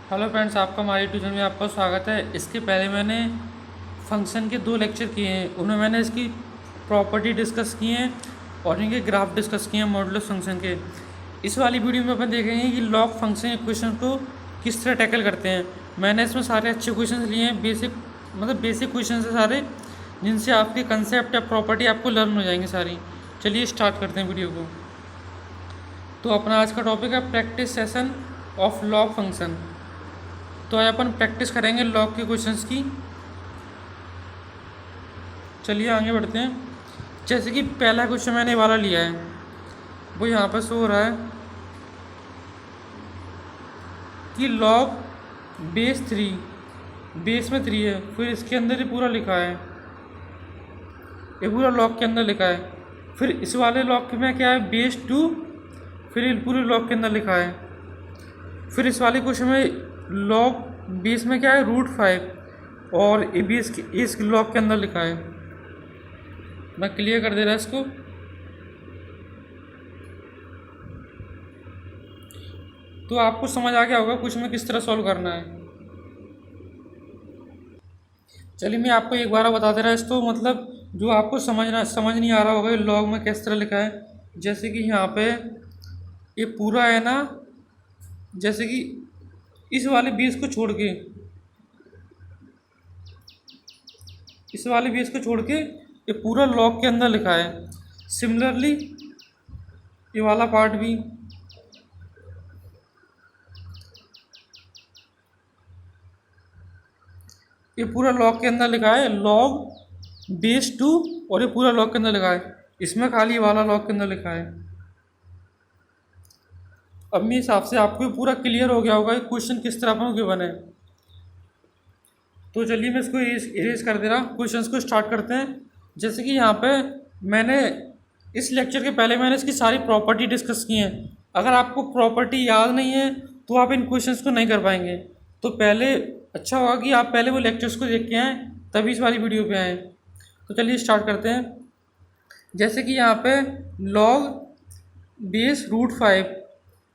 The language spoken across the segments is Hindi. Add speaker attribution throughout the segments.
Speaker 1: हेलो फ्रेंड्स, आपका हमारे ट्यूशन में आपका स्वागत है। इसके पहले मैंने फंक्शन के 2 लेक्चर किए हैं। उनमें मैंने इसकी प्रॉपर्टी डिस्कस की हैं और इनके ग्राफ डिस्कस किए हैं मॉडुलस फंक्शन के। इस वाली वीडियो में अपन देखेंगे कि लॉग फंक्शन इक्वेशन को किस तरह टैकल करते हैं। मैंने इसमें सारे अच्छे क्वेश्चन लिए हैं, बेसिक क्वेश्चन है सारे, जिनसे आपके कंसेप्ट या प्रॉपर्टी आपको लर्न हो जाएंगी सारी। चलिए स्टार्ट करते हैं वीडियो को। तो अपना आज का टॉपिक है practice session of log function. तो आज अपन प्रैक्टिस करेंगे लॉग के क्वेश्चंस की। चलिए आगे बढ़ते हैं। जैसे कि पहला क्वेश्चन मैंने वाला लिया है, वो यहाँ पर शो हो रहा है कि लॉग बेस 3, बेस में 3 है, फिर इसके अंदर ये पूरा लिखा है, ये पूरा लॉग के अंदर लिखा है। फिर इस वाले लॉग में क्या है, बेस 2, फिर ये पूरे लॉग के अंदर लिखा है। फिर इस वाले क्वेश्चन में लॉग बेस में क्या है, √5, और ये भी इस लॉग के अंदर लिखा है। मैं क्लियर कर दे रहा इसको। तो आपको समझ आ गया होगा क्वेश्चन में किस तरह सॉल्व करना है। चलिए मैं आपको एक बार बता दे रहा इसको, मतलब जो आपको समझ नहीं आ रहा होगा लॉग में किस तरह लिखा है। जैसे कि यहाँ पे ये पूरा है ना, जैसे कि इस वाले बेस को छोड़ के, इस वाले बेस को छोड़ के ये पूरा लॉग के अंदर लिखा है। सिमिलरली ये वाला पार्ट भी, ये पूरा लॉग के अंदर लिखा है, लॉग बेस 2, और ये पूरा लॉग के अंदर लिखा है। इसमें खाली ये वाला लॉग के अंदर लिखा है। अब मेरे हिसाब से आपको ये पूरा क्लियर हो गया होगा कि क्वेश्चन किस तरह अपन गिवन है। तो चलिए मैं इसको इरेज कर दे रहा, क्वेश्चंस को स्टार्ट करते हैं। जैसे कि यहाँ पे मैंने इस लेक्चर के पहले मैंने इसकी सारी प्रॉपर्टी डिस्कस की हैं। अगर आपको प्रॉपर्टी याद नहीं है तो आप इन क्वेश्चंस को नहीं कर पाएंगे। तो पहले अच्छा होगा कि आप पहले वो लेक्चर्स को देख के आएँ, तभी इस वाली वीडियो पे आएँ। तो चलिए स्टार्ट करते हैं। जैसे कि यहाँ पे लॉग बेस √5,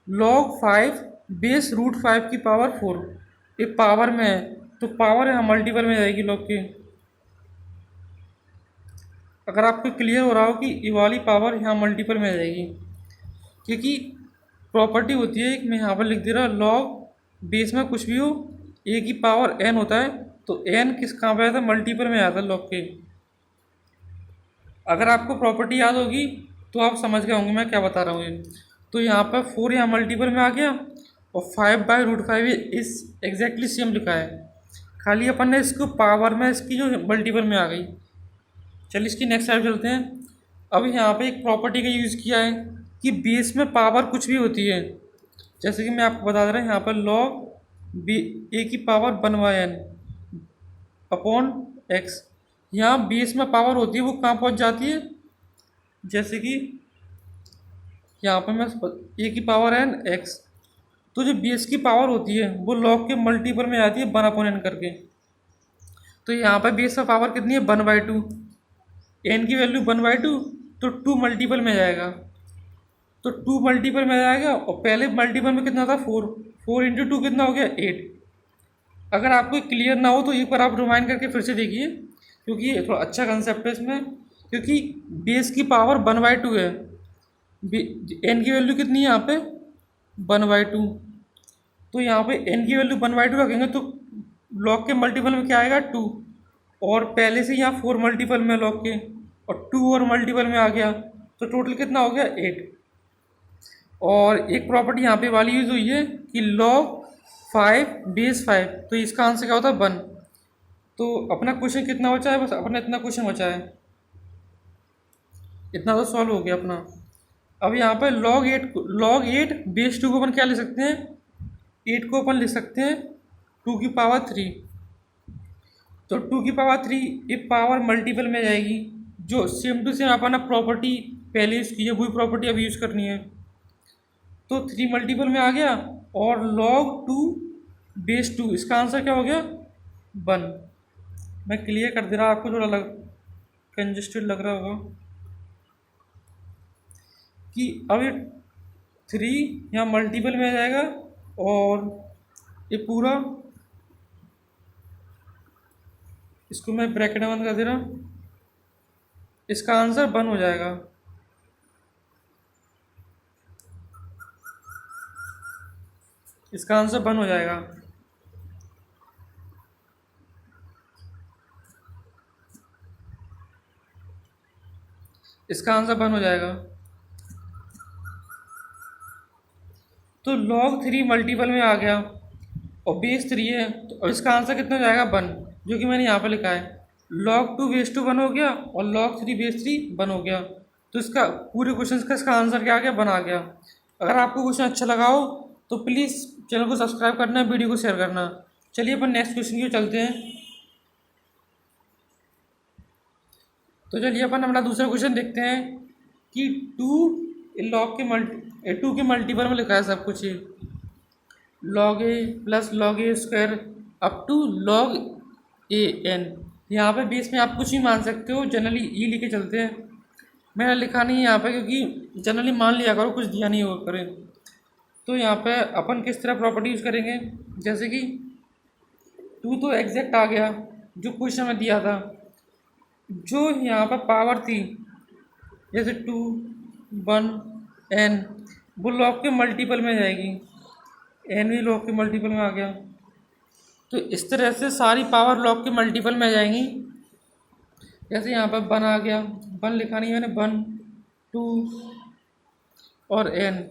Speaker 1: लॉग 5 बेस √5 की पावर 4, ये पावर में है, तो पावर यहाँ मल्टीपल में जाएगी लॉग के। अगर आपको क्लियर हो रहा हो कि ये वाली पावर यहाँ मल्टीपल में आ जाएगी, क्योंकि प्रॉपर्टी होती है एक, मैं यहाँ पर लिख दे रहा, लॉग बेस में कुछ भी हो, ए की पावर n होता है, तो n किस कहाँ पे आता है, मल्टीपल में आता है लॉग के। अगर आपको प्रॉपर्टी याद होगी तो आप समझ गए होंगे मैं क्या बता रहा हूँ ये। तो यहाँ पर 4 यहाँ मल्टीपल में आ गया, और 5/√5 इस एग्जैक्टली सेम लिखा है, खाली अपन ने इसको पावर में इसकी जो मल्टीपल में आ गई। चलिए इसकी नेक्स्ट स्लाइड चलते हैं। अब यहाँ पे एक प्रॉपर्टी का यूज़ किया है कि बेस में पावर कुछ भी होती है। जैसे कि मैं आपको बता दे रहा हूँ, यहाँ पर लॉग ए की पावर 1/n अपॉन x, यहाँ बेस में पावर होती है वो कहाँ पहुँच जाती है, जैसे कि यहाँ पर मैं ए की पावर n x, तो जो बेस की पावर होती है वो लॉग के मल्टीपल में आती है 1/n करके। तो यहाँ पर बेस का पावर कितनी है, 1/2, n की वैल्यू 1/2, तो 2 मल्टीपल में जाएगा, तो 2 मल्टीपल में जाएगा, और पहले मल्टीपल में कितना था, 4 इंटू 2 कितना हो गया, 8। अगर आपको क्लियर ना हो तो एक बार आप रिमाइंड करके फिर से देखिए, क्योंकि ये थोड़ा अच्छा कंसेप्ट है इसमें। क्योंकि बेस की पावर 1/2 है, n की वैल्यू कितनी है यहाँ पे, 1/2, तो यहाँ पे n की वैल्यू 1/2 रखेंगे तो लॉग के मल्टीपल में क्या आएगा, 2, और पहले से यहाँ 4 मल्टीपल में लॉग के, और 2 और मल्टीपल में आ गया, तो टोटल कितना हो गया, 8। और एक प्रॉपर्टी यहाँ पे वाली यूज़ हुई है कि log 5 बेस 5, तो इसका आंसर क्या होता है, 1। तो अपना क्वेश्चन कितना बचा है, बस अपना इतना क्वेश्चन बचा है, इतना तो सॉल्व हो गया अपना। अब यहाँ पर log 8 बेस 2 को अपन क्या लिख सकते हैं, 8 को अपन लिख सकते हैं 2 की पावर 3, तो 2 की पावर 3 ये पावर मल्टीपल में जाएगी, जो सेम टू सेम अपन प्रॉपर्टी पहले यूज़ की है वही प्रॉपर्टी अब यूज़ करनी है। तो 3 मल्टीपल में आ गया, और log 2 बेस 2, इसका आंसर क्या हो गया, 1। मैं क्लियर कर दे रहा, आपको थोड़ा कंजेस्टेड लग रहा होगा कि अब ये 3 यहाँ मल्टीपल में आ जाएगा, और ये पूरा, इसको मैं ब्रैकेट बंद कर दे रहा हूँ, इसका आंसर 1 हो जाएगा। इसका आंसर 1 हो जाएगा। इसका आंसर 1 हो जाएगा। तो log 3 मल्टीपल में आ गया और बेस 3 है, तो इसका आंसर कितना हो जाएगा 1, जो कि मैंने यहाँ पर लिखा है। log 2 बेस 2 1 हो गया और log 3 बेस 3 1 हो गया। तो इसका पूरे क्वेश्चन का इसका आंसर क्या आ गया, 1 आ गया। अगर आपको क्वेश्चन अच्छा लगा हो तो प्लीज़ चैनल को सब्सक्राइब करना, वीडियो को शेयर करना। चलिए अपन नेक्स्ट क्वेश्चन की ओर चलते हैं। तो चलिए अपन अपना दूसरा क्वेश्चन देखते हैं कि 2 के मल्टीपल में लिखा है सब कुछ। ये log a plus log a square up to log a n। यहाँ पे बेस में आप कुछ भी मान सकते हो, जनरली ई लिखे चलते हैं। मैंने लिखा नहीं है यहाँ पे क्योंकि जनरली मान लिया करो, कुछ दिया नहीं होगा करें। तो यहाँ पे अपन किस तरह प्रॉपर्टी यूज़ करेंगे, जैसे कि 2 तो एग्जैक्ट आ गया जो क्वेश्चन में दिया था। जो यहाँ पर पावर थी जैसे 2 1 n, वो लॉग के मल्टीपल में जाएगी, n भी लॉग के मल्टीपल में आ गया। तो इस तरह से सारी पावर लॉग के मल्टीपल में आ जाएंगी। जैसे यहाँ पर 1 आ गया, 1 लिखा नहीं है मैंने, 1 2 और n।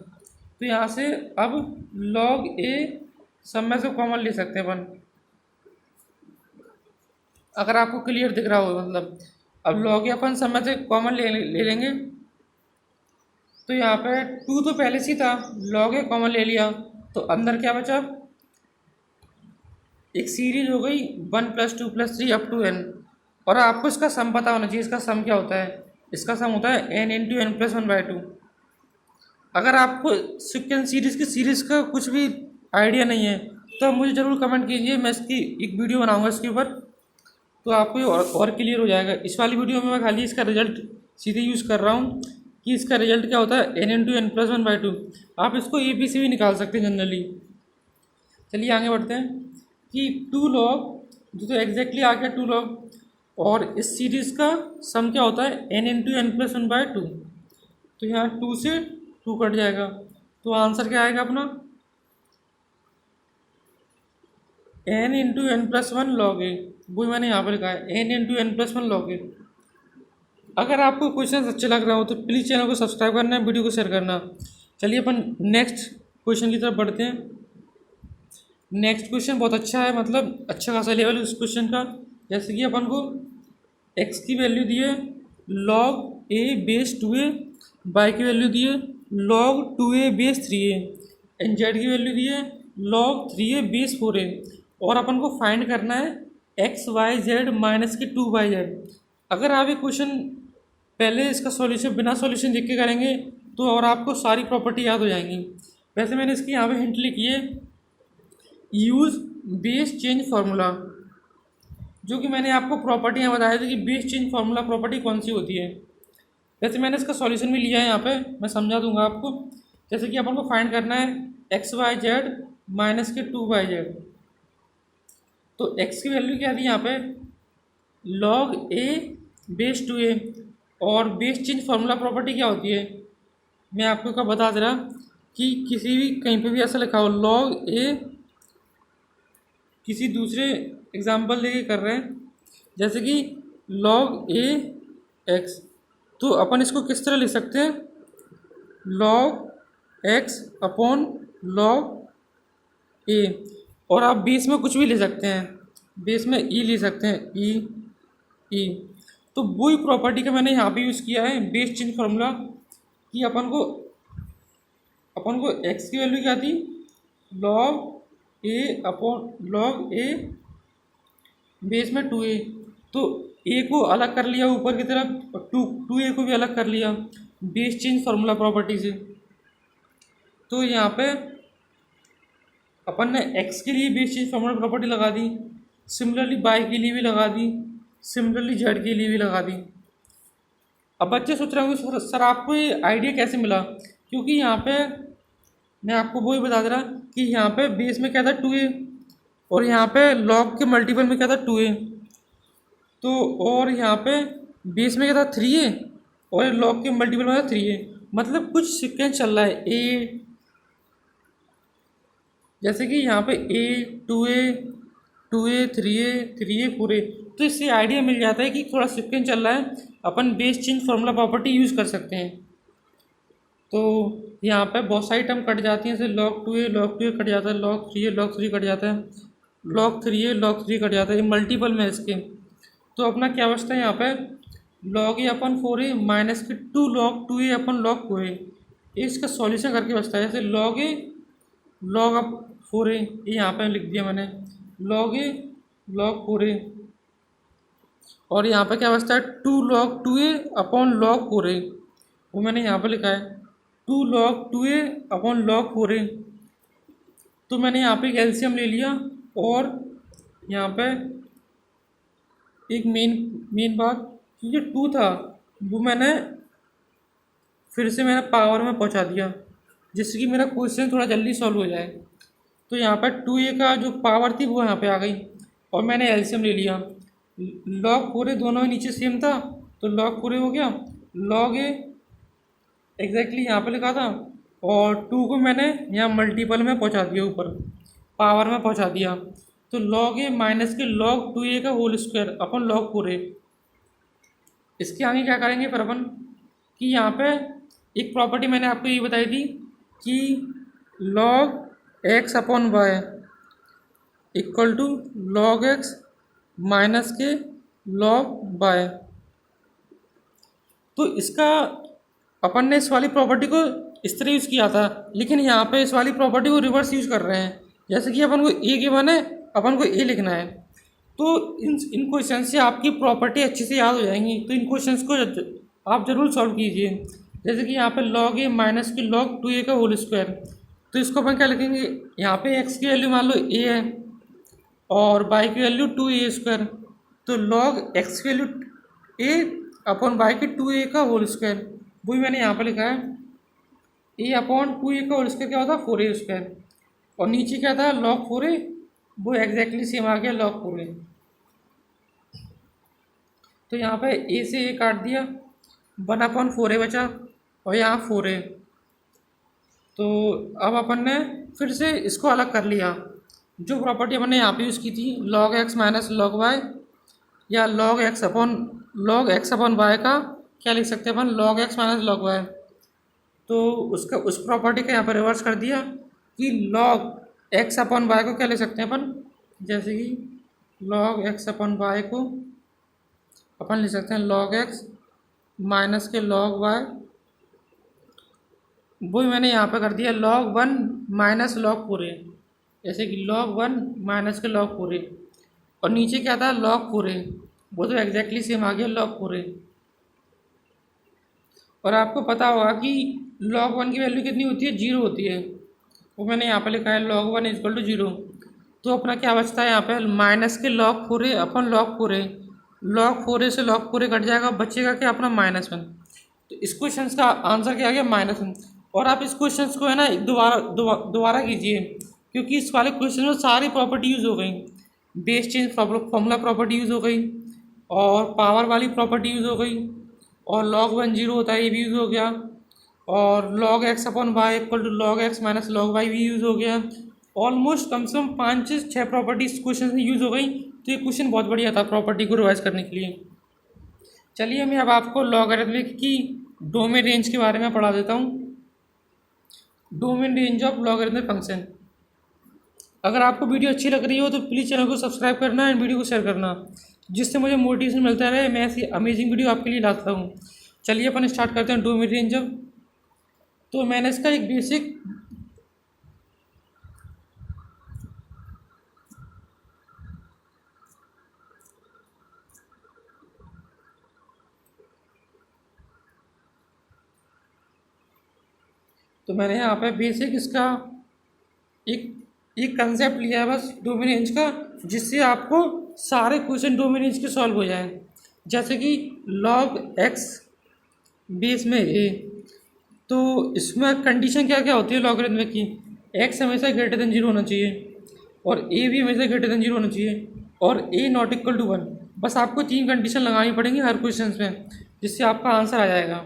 Speaker 1: तो यहाँ से अब log a सब में से कॉमन ले सकते हैं अपन, अगर आपको क्लियर दिख रहा हो मतलब। अब log a अपन सब में से कॉमन ले लेंगे। तो यहाँ पे 2 तो पहले से ही था, log a कॉमन ले लिया तो अंदर क्या बचा, एक सीरीज हो गई 1 + 2 + 3 अप टू n। और आपको इसका सम पता होना चाहिए। इसका सम क्या होता है, इसका सम होता है n × n + 1/2। अगर आपको सिक्वेंस सीरीज़ का कुछ भी आइडिया नहीं है तो आप मुझे ज़रूर कमेंट कीजिए, मैं इसकी एक वीडियो बनाऊंगा इसके ऊपर, तो आपको ये और क्लियर हो जाएगा। इस वाली वीडियो में मैं खाली इसका रिजल्ट सीधे यूज़ कर रहा हूँ कि इसका रिजल्ट क्या होता है, n × n + 1/2। आप इसको ए बी से भी निकाल सकते हैं जनरली। चलिए आगे बढ़ते हैं कि 2 log, जो तो एग्जैक्टली आ गया 2 log, और इस सीरीज़ का सम क्या होता है n × n + 1/2। तो यहाँ 2 से 2 कट जाएगा, तो आंसर क्या आएगा अपना, n × n + 1 log a। वही मैंने यहाँ पर लिखा है, n × n + 1 log a। अगर आपको क्वेश्चन अच्छे लग रहा हो तो प्लीज़ चैनल को सब्सक्राइब करना, वीडियो को शेयर करना। चलिए अपन नेक्स्ट क्वेश्चन की तरफ बढ़ते हैं। नेक्स्ट क्वेश्चन बहुत अच्छा है, मतलब अच्छा खासा लेवल है उस क्वेश्चन का। जैसे कि अपन को x की वैल्यू दी है log a base 2a, y की वैल्यू दी है log 2a base 3a, and z की वैल्यू दी है log 3a बेस 4a। और अपन को फाइंड करना है x y z माइनस के 2yz। अगर आप ये क्वेश्चन पहले इसका सॉल्यूशन बिना सॉल्यूशन देख के करेंगे तो और आपको सारी प्रॉपर्टी याद हो जाएंगी। वैसे मैंने इसकी यहाँ पे हिंट लिखी है, यूज़ बेस चेंज फार्मूला, जो कि मैंने आपको प्रॉपर्टी यहाँ बताया थी कि बेस चेंज फार्मूला प्रॉपर्टी कौन सी होती है। वैसे मैंने इसका सॉल्यूशन भी लिया है, यहाँ पे मैं समझा दूंगा आपको। जैसे कि अपन को फाइंड करना है एक्स वाई जेड माइनस के 2yz। तो x की वैल्यू क्या थी यहाँ पे, log a बेस 2a, और बेस चेंज फार्मूला प्रॉपर्टी क्या होती है मैं आपको क्या बता दे रहा कि किसी भी कहीं पे भी ऐसा लिखा हो log a, किसी दूसरे एग्जाम्पल लेके कर रहे हैं जैसे कि log a x, तो अपन इसको किस तरह लिख सकते हैं, log x upon log a। और आप बेस में कुछ भी ले सकते हैं, बेस में ई ले सकते हैं, ई। तो वही प्रॉपर्टी का मैंने यहाँ पे यूज़ किया है बेस चेंज फार्मूला, कि अपन को x की वैल्यू क्या थी log a upon log a base में 2a। तो a को अलग कर लिया ऊपर की तरफ और 2a को भी अलग कर लिया बेस चेंज फार्मूला प्रॉपर्टी से। तो यहाँ पे अपन ने x के लिए बेस चेंज फार्मूला प्रॉपर्टी लगा दी, सिमिलरली y के लिए भी लगा दी, सिमिलरली z के लिए भी लगा दी। अब बच्चे सोच रहे होंगे सर आपको ये आइडिया कैसे मिला, क्योंकि यहाँ पे मैं आपको वही बता दे रहा कि यहाँ पे बेस में क्या था 2a, और यहाँ पे लॉग के मल्टीपल में क्या था 2a। तो और यहाँ पे बेस में क्या था 3a और लॉग के मल्टीपल में था 3a। मतलब कुछ सीक्वेंस चल रहा है a, जैसे कि यहाँ पे a 2a 2a 3a 4a। तो इससे आइडिया मिल जाता है कि थोड़ा सीक्वेंस चल रहा है, upon base change formula property use कर सकते हैं। तो यहाँ पे बहुत सारी टर्म कट जाती हैं, जैसे log 2a कट जाता है, log 3 कट जाता है, log 3 कट जाता है, ये मल्टीपल में इसके। तो अपना क्या बचता है यहाँ पे log a upon 4a minus के 2 log 2a अपन log 4a। ये इसका सॉल्यूशन करके बचता है, जैसे log a log अब 4a, ये यहाँ पे लिख दिया मैंने log a log 4a। और यहाँ पे क्या बचता है 2 log 2a upon log 4a, वो मैंने यहाँ पे लिखा है 2 log 2a upon log 4a। तो मैंने यहाँ पे एक एलसीएम ले लिया और यहाँ पे एक मेन बात कि जो 2 था वो मैंने फिर से मैंने पावर में पहुँचा दिया, जिससे कि मेरा क्वेश्चन थोड़ा जल्दी सॉल्व हो जाए। तो यहाँ पर 2a का जो पावर थी वो यहाँ पे आ गई और मैंने एलसीएम ले लिया। log 4a दोनों नीचे सेम था तो log 4a हो गया, log a एग्जैक्टली यहाँ पे लिखा था और 2 को मैंने यहाँ मल्टीपल में पहुँचा दिया, ऊपर पावर में पहुँचा दिया। तो log a माइनस के log 2a का whole square upon log 4a। इसके आगे क्या करेंगे फिर अपन कि यहाँ पे एक प्रॉपर्टी मैंने आपको ये बताई थी कि log x upon Y equal to log x minus के log y। तो इसका अपन ने इस वाली प्रॉपर्टी को इस तरह यूज़ किया था, लेकिन यहाँ पे इस वाली प्रॉपर्टी को रिवर्स यूज़ कर रहे हैं। जैसे कि अपन को a गिवन है, अपन को a लिखना है, तो इन क्वेश्चन से आपकी प्रॉपर्टी अच्छे से याद हो जाएंगी। तो इन क्वेश्चंस को आप ज़रूर सॉल्व कीजिए। जैसे कि यहाँ पे log a माइनस की log 2a का होल स्क्वायर, तो इसको अपन क्या लिखेंगे, यहाँ पे x की वैल्यू मान लो a है और y की वैल्यू 2a स्क्वायर। तो log x की वैल्यू a अपॉन y की 2a का होल स्क्वायर, वही मैंने यहाँ पर लिखा है a अपॉन 2a का होल स्क्वायर क्या होता है 4a स्क्वायर। और नीचे क्या था log 4a, वो एग्जैक्टली सेम आ गया log 4a। तो यहाँ पे a से a काट दिया, 1 अपॉन 4a बचा और यहाँ 4a। तो अब अपन ने फिर से इसको अलग कर लिया। जो प्रॉपर्टी अपन ने यहाँ पे यूज़ की थी log x minus log y या log x अपॉन y का क्या लिख सकते हैं अपन log x minus log y। तो उसका उस प्रॉपर्टी का यहाँ पर रिवर्स कर दिया कि log x अपॉन y को क्या लिख सकते हैं अपन, जैसे कि log x अपॉन y को अपन लिख सकते हैं log x माइनस के log y। वही मैंने यहाँ पे कर दिया log 1 माइनस log 4a, जैसे कि log 1 माइनस के log 4a। और नीचे क्या था log 4a, वो तो एग्जैक्टली सेम आ गया log 4a। और आपको पता होगा कि log 1 की वैल्यू कितनी होती है, 0 होती है, वो मैंने यहाँ पे लिखा है log 1 इक्वल टू 0। तो अपना क्या बचता है यहाँ पे माइनस के log 4a अपन log 4a, log 4a से log 4a कट जाएगा, बचेगा क्या अपना -1। तो इस क्वेश्चन का आंसर क्या आ गया -1। और आप इस क्वेश्चन को है ना दोबारा कीजिए, क्योंकि इस वाले क्वेश्चन में सारी प्रॉपर्टी यूज़ हो गई। Base change formula property use हो गई और पावर वाली प्रॉपर्टी यूज़ हो गई और log 1 0 होता है ये भी यूज़ हो गया और log x upon Y equal to log x minus log y भी यूज़ हो गया। ऑलमोस्ट कम से कम 5 से 6 प्रॉपर्टी इस क्वेश्चन में यूज़ हो गई। तो ये क्वेश्चन बहुत बढ़िया था प्रॉपर्टी को रिवाइज करने के लिए। चलिए मैं अब आपको लॉगरिथमिक की डोमेन रेंज के बारे में पढ़ा देता हूँ। Domain range of logarithmic function. अगर आपको वीडियो अच्छी लग रही हो तो प्लीज़ चैनल को सब्सक्राइब करना एंड वीडियो को शेयर करना, जिससे मुझे मोटिवेशन मिलता रहे, मैं ऐसी अमेजिंग वीडियो आपके लिए लाता हूँ। चलिए अपन स्टार्ट करते हैं डोमेन रेंज ऑफ। तो मैंने इसका एक बेसिक यहाँ पे बेसिक इसका एक कंसेप्ट लिया है बस डोमेन रेंज का, जिससे आपको सारे क्वेश्चन डोमेन रेंज के सॉल्व हो जाएं। जैसे कि log x बेस में a, तो इसमें कंडीशन क्या क्या होती है लॉगरिथमिक की, x हमेशा ग्रेटर देन 0 होना चाहिए। और ए भी हमेशा ग्रेटर देन 0 होना चाहिए, और ए नॉट इक्वल टू 1। बस आपको 3 कंडीशन लगानी पड़ेंगी हर क्वेश्चन में, जिससे आपका आंसर आ जाएगा।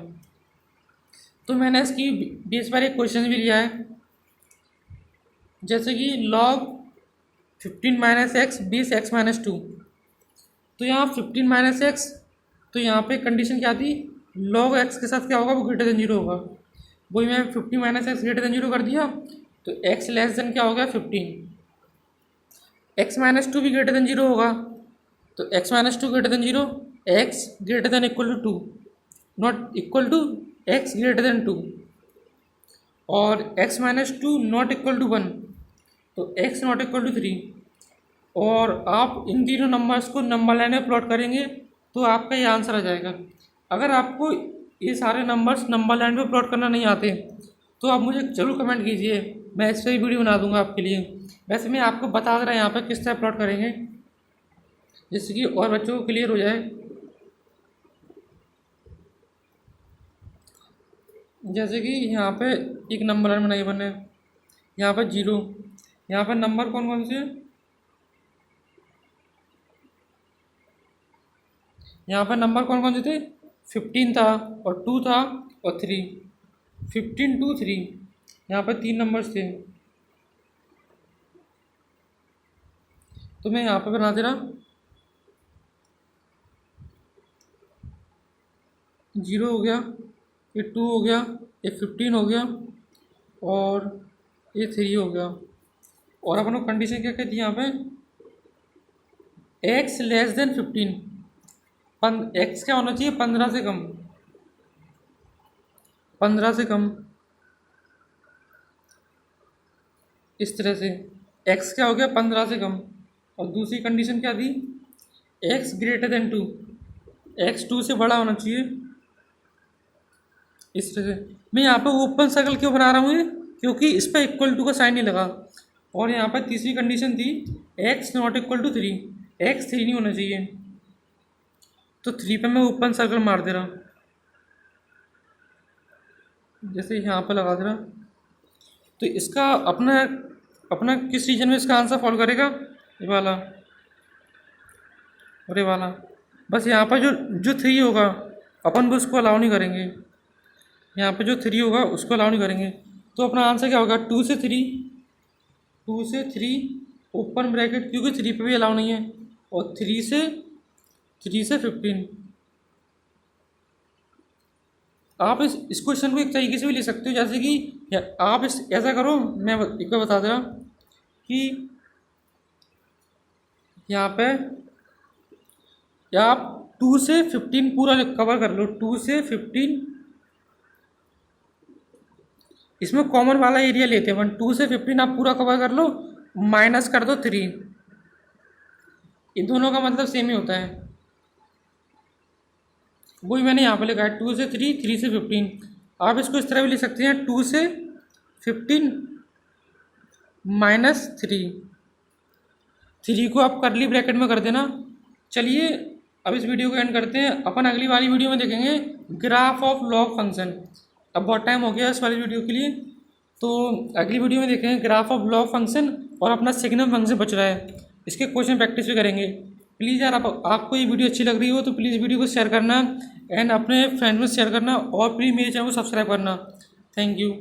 Speaker 1: तो मैंने इसकी बेस पर एक क्वेश्चन भी लिया है, जैसे कि log 15 - x बेस x - 2। तो यहाँ 15 - x, तो यहाँ पे कंडीशन क्या थी, log x के साथ क्या होगा, वो ग्रेटर देन 0 होगा। वही मैं 15 - x ग्रेटर देन 0 कर दिया, तो x लेस देन क्या हो गया 15। x - 2 भी ग्रेटर देन 0 होगा, तो x - 2 greater than 0, x greater than equal to 2, not equal to x greater than 2, और x - 2 नॉट इक्वल टू 1, तो x नॉट इक्वल टू 3। और आप इन तीनों नंबर्स को नंबर लाइन में प्लॉट करेंगे तो आपका ये आंसर आ जाएगा। अगर आपको ये सारे नंबर्स नंबर लाइन पे प्लॉट करना नहीं आते तो आप मुझे ज़रूर कमेंट कीजिए, मैं इस पर ही वीडियो बना दूंगा आपके लिए। वैसे मैं आपको बता दे रहा यहाँ पर किस तरह प्लॉट करेंगे, जिससे कि और बच्चों को क्लियर हो जाए। जैसे कि यहाँ पे एक नंबर लाइन बनाई बने, यहाँ पर 0, यहाँ पर नंबर कौन कौन से, यहाँ पर नंबर कौन कौन से थे, 15 था और 2 था और 3, 15 2 3, यहाँ पर 3 नंबर्स थे। तो मैं यहाँ पर बना दे रहा, 0 हो गया, ये 2 हो गया, ये 15 हो गया, और ये 3 हो गया। और अपन को कंडीशन क्या कहती है यहाँ पे, x लेस देन 15, x क्या होना चाहिए, 15 से कम, 15 से कम, इस तरह से x क्या हो गया 15 से कम। और दूसरी कंडीशन क्या थी, x ग्रेटर देन 2, x 2 से बड़ा होना चाहिए, इस तरह से। मैं यहाँ पर ओपन सर्कल क्यों बना रहा हूँ ये, क्योंकि इस पर इक्वल टू का साइन नहीं लगा। और यहाँ पर तीसरी कंडीशन थी x not equal to 3, x 3 नहीं होना चाहिए, तो 3 पे मैं ओपन सर्कल मार दे रहा, जैसे यहाँ पर लगा दे रहा। तो इसका अपना अपना किस रीजन में इसका आंसर फॉलो करेगा, ये वाला और ये वाला। बस यहाँ पर जो जो 3 होगा अपन उसको अलाउ नहीं करेंगे, यहाँ पे जो 3 होगा उसको अलाउ नहीं करेंगे। तो अपना आंसर क्या होगा, 2 से 3, 2 से 3 ओपन ब्रैकेट, क्योंकि 3 पे भी अलाउ नहीं है, और 3 से 15। आप इस क्वेश्चन को एक तरीके से भी ले सकते हो, जैसे कि आप ऐसा करो, मैं एक बार बता दे रहा कि यहाँ पे या आप 2 से 15 पूरा कवर कर लो, 2 से 15, इसमें कॉमन वाला एरिया लेते हैं 2 से 15 आप पूरा कवर कर लो, माइनस कर दो 3, इन दोनों का मतलब सेम ही होता है। वही मैंने यहाँ पे लिखा है 2 से 3, 3 से 15। आप इसको इस तरह भी लिख सकते हैं, 2 से 15 माइनस 3 को आप करली ब्रैकेट में कर देना। चलिए अब इस वीडियो को एंड करते हैं, अपन अगली वाली वीडियो में देखेंगे ग्राफ ऑफ लॉग फंक्शन। अब बहुत टाइम हो गया इस वाली वीडियो के लिए, तो अगली वीडियो में देखेंगे ग्राफ ऑफ लॉग फंक्शन, और अपना सिग्नम फंक्शन बच रहा है, इसके क्वेश्चन प्रैक्टिस भी करेंगे। प्लीज़ यार आपको ये वीडियो अच्छी लग रही हो तो प्लीज़ वीडियो को शेयर करना एंड अपने फ्रेंड में शेयर करना, और प्लीज़ मेरे चैनल को सब्सक्राइब करना। Thank you.